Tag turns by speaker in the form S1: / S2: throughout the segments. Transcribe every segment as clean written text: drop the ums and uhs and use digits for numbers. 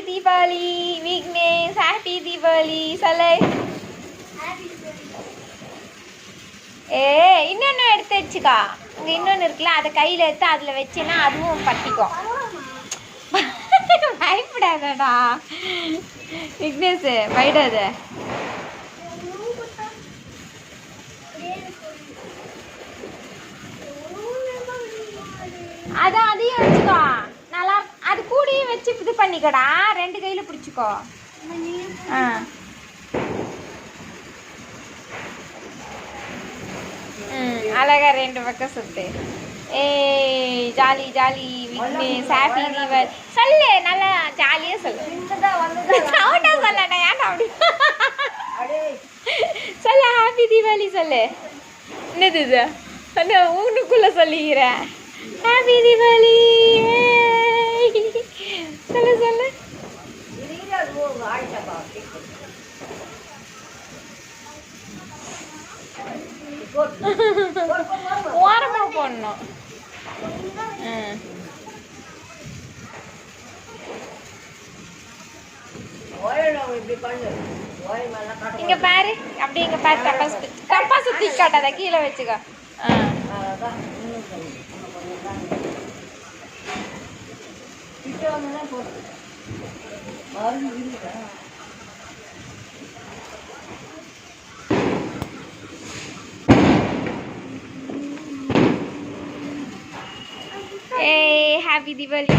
S1: Deepavali Vignesh, happy Deepavali சொல்லு. இன்னொன்று எடுத்து வச்சுக்கோ. இங்கே இன்னொன்று இருக்குல்ல, அதை கையில் எடுத்து அதில் வச்சேன்னா அதுவும் பட்டிக்கும். பயப்படாதடா விக்னேஷ், பயப்படாத. அதான் அதையும் வச்சுக்கோ. நல்லா அது கூடயும் வச்சு இது பண்ணிக்கோடா. 2 கையில் பிடிச்சிக்கோ. ஆ அழகா 2 பக்கம் சுத்து. Jolly jolly Vignesh, happy Deepavali சொல்லு. நல்லா ஜாலியாக சொல்லு. சவுண்டா சொல்லடா. ஏன்டா அப்படி சொல்லு. ஹாப்பி தீபாவளி சொல்லு. என்னது இது? அந்த ஊனுக்குள்ளே சொல்லிக்கிறேன். ஹாப்பி தீபாவளி சொல்லு சொல்லு. ஓரமா போடணும். இங்க பாரு, அப்படி இங்க பாரு. தப்பா சுத்தி காட்டாத, கீழே வச்சுக்கோ. ஹாப்பி தீபாவளி.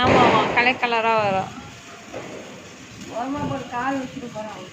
S1: ஆமாம் ஆமாம், கலர் கலராக வரும். கால் வச்சுட்டு போகிறோம்.